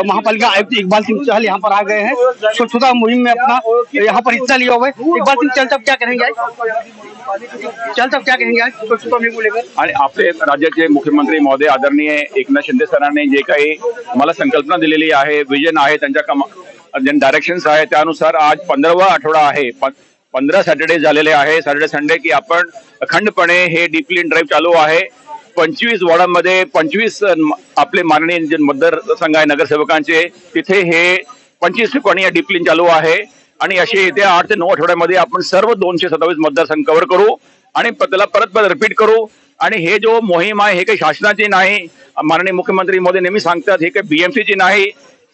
महापालिका आयुक्त इकबाल सिंह चहल यहाँ पर आ गए हैं। स्वच्छता मुहिम में अपना यहाँ पर हिस्सा लिया हुआ है। इकबाल सिंह चहल, क्या कहेंगे आज? क्या कहेंगे आज स्वच्छता मुहिम को लेकर? आणि आपले राज्याचे मुख्यमंत्री महोदय आदरणीय एकनाथ शिंदे सरांनी जे काही मला संकल्पना दिलेली आहे, विजन आहे, त्यांच्या डायरेक्शन्स आहे, त्यानुसार आज 15वा आठवडा आहे, 15 सॅटर्डे झालेले आहे, सॅटर्डे संडे, की आपण अखंडपणे हे डीप क्लीन ड्राईव्ह चालू आहे। 25 वॉर्डांमध्ये 25 आपले माननीय जे मतदारसंघ आहे नगरसेवकांचे, तिथे हे 25 ठिकाणी या डीप क्लीन चालू आहे आणि असे येत्या 8 ते 9 आठवड्यामध्ये आपण सर्व 227 मतदारसंघ कव्हर करू आणि त्याला परत रिपीट करू। आणि हे जो मोहीम आहे हे काही शासनाची नाही, माननीय मुख्यमंत्री महोदय नेहमी सांगतात हे काही बीएमसीची नाही,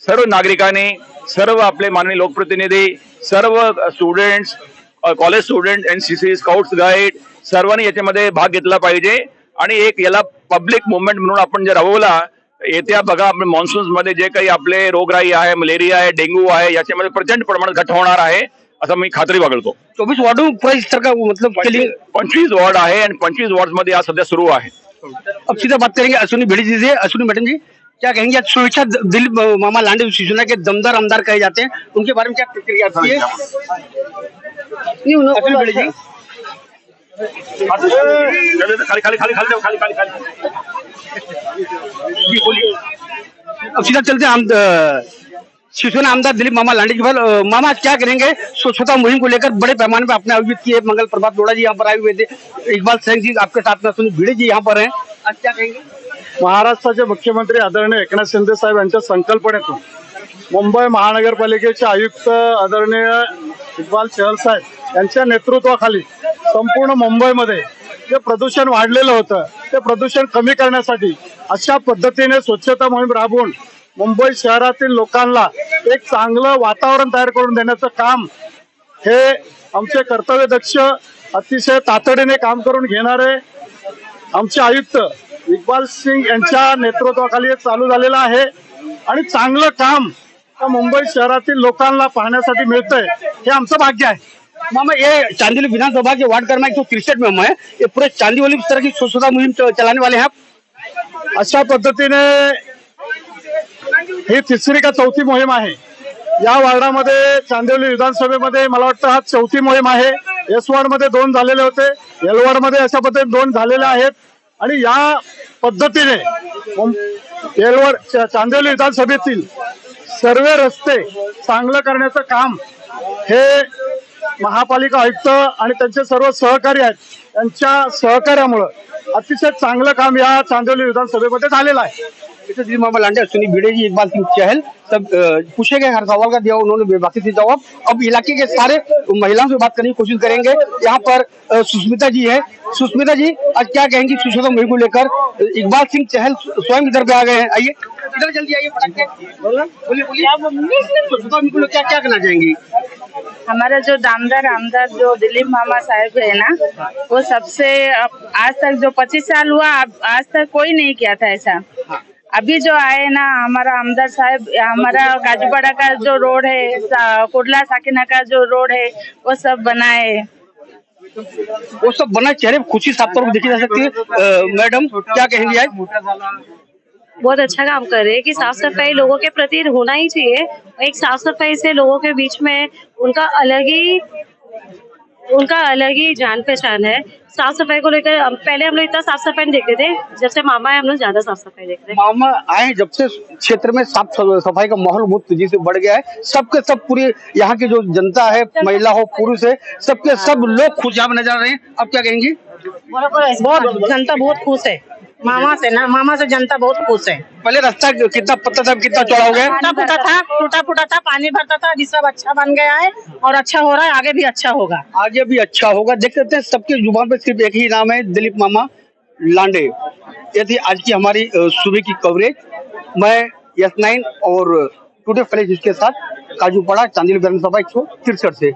सर्व नागरिकांनी, सर्व आपले माननीय लोकप्रतिनिधी, सर्व students, college student, NCC, scouts guide सर्वांनी याच्यामध्ये भाग घेतला पाहिजे आणि एक याला पब्लिक मुवमेंट म्हणून आपण जर राबवला, येत्या बघा आपण मान्सून्स मध्ये जे काही आपले रोगराई आहे, मलेरिया आहे, डेंग्यू आहे, याच्यामध्ये प्रचंड प्रमाणात घट होणार आहे असं मी खात्री बाळगतो। 24 वार्डों पूरा इस तरह का मतलब 25 वार्ड आहे आणि 25 वार्ड मध्ये आज सध्या सुरू आहे। अब सीधा बात करेंगे अश्विनी भिड़ी जी से। अश्विनी मैडम जी, क्या कहेंगे आज सुरक्षा दिलीप मामा लांडे शिवसेना के दमदार आमदार कहे जाते हैं, उनके बारे में क्या प्रतिक्रिया आपकी है? अश्विनी भिड़ी जी, जी बोलिए। अब सीधा चलते हैं शिवसेना आमदार दिलीप मामा लांडे के पास। मामा आज क्या करेंगे स्वच्छता मुहिम को लेकर? बड़े पैमाने पर आपने आयोजित किए, मंगल प्रभात लोढ़ा जी यहाँ पर आए हुए थे, इकबाल सिंह जी आपके साथ में, अश्विनी भिड़े जी यहाँ पर हैं, आज क्या कहेंगे? महाराष्ट्राचे मुख्यमंत्री आदरणीय एकनाथ शिंदे साहेब यांच्या संकल्पनेतून मुंबई महानगरपालिकेचे आयुक्त आदरणीय इकबाल चहल साहेब यांच्या नेतृत्वाखाली संपूर्ण मुंबईमध्ये जे प्रदूषण वाढलेलं होतं ते प्रदूषण कमी करण्यासाठी अशा पद्धतीने स्वच्छता मोहीम राबवून मुंबई शहरातील लोकांना एक चांगलं वातावरण तयार करून देण्याचं काम हे आमचे कर्तव्यदक्ष, अतिशय तातडीने काम करून घेणारे आमचे आयुक्त इकबाल सिंह यांच्या नेतृत्वाखाली चालू झालेलं आहे आणि चांगलं काम मुंबई शहरातील लोकांना पाहण्यासाठी मिळतंय, हे आमचं भाग्य आहे। मामा, ये चांदीवली विधानसभा के वार्ड क्रमांक 163 में हम है, ये पूरे चांदीवली इस तरह की स्वच्छता मुहिम चलाने वाले हैं आप? अशा पद्धतीने ही 3री का 4थी मोहीम आहे। या वार्डामध्ये चांदिवली विधानसभेमध्ये मला वाटतं हा 4थी मोहीम आहे। एस वार्ड मध्ये 2 झालेले होते, एल वार्ड मध्ये अशा पद्धतीने 2 झालेले आहेत आणि या पद्धतीने एल वार्ड चांदिवली विधानसभेतील सर्व रस्ते चांगलं करण्याचं काम हे महापालिका आयुक्त आणि त्यांचे सर्व सहकारी आहेत, त्यांच्या सहकार्यामुळे अतिशय चांगलं काम या चांदिवली विधानसभेमध्ये झालेलं आहे। दिलीप मामा लांडे, अश्विनी भिड़े जी, इकबाल सिंह चहल सब पूछे गए, हर सवाल का दिया उन्होंने बाकी से जवाब। अब इलाके के सारे महिलाओं से बात करने की कोशिश करेंगे। यहाँ पर सुष्मिता जी है। सुष्मिता जी, आज क्या कहेंगी स्वच्छता मुहिम को लेकर? इकबाल सिंह चहल स्वयं इधर पे आ गए हैं, आइए इधर जल्दी आइए, बोलिए स्वच्छता मुहिम को लेकर क्या कहना चाहेंगी? हमारा जो दामदार आमदार जो दिलीप मामा साहब है ना, वो सबसे आज तक जो 25 साल हुआ आज तक कोई नहीं किया था ऐसा। अभी जो आए ना हमारा आमदार साहब, हमारा गाजीपाड़ा का जो रोड है, कुर्ला साकिना का जो रोड है, वो सब बनाए, वो सब बना, चेहरे खुशी साफ तौर पर देखी जा सकती है। मैडम, क्या कहेंगी आज? बहुत अच्छा काम कर रहे हैं कि साफ सफाई लोगों के प्रति होना ही चाहिए। एक साफ सफाई से लोगों के बीच में उनका अलग ही जान पहचान है। साफ सफाई को लेकर पहले हम लोग इतना साफ सफाई नहीं देखते थे, जब से मामा है हम लोग ज्यादा साफ सफाई देख रहे हैं। मामा आए जब से क्षेत्र में साफ सफाई का माहौल बहुत तेजी से बढ़ गया है। सबके सब पूरी यहाँ की जो जनता है, महिला हो पुरुष है, सबके सब लोग खुशहाल नजर आ रहे हैं। अब क्या कहेंगी? बहुत जनता बहुत खुश है मामा से ना, मामा से जनता बहुत खुश है। पहले रास्ता कितना पत्ता था, कितना चौड़ा हो गया? टूटा फूटा था, पानी भरता था, अभी सब अच्छा बन गया है और अच्छा हो रहा है, आगे भी अच्छा होगा। आगे भी अच्छा होगा। देख सकते हैं सबके जुबान पे सिर्फ एक ही नाम है, दिलीप मामा लांडे। ये थी आज की हमारी सुबह की कवरेज। मैं यस9 और टुडे फ्लैश के साथ काजूपाड़ा चांदीवली विधानसभा 163 से।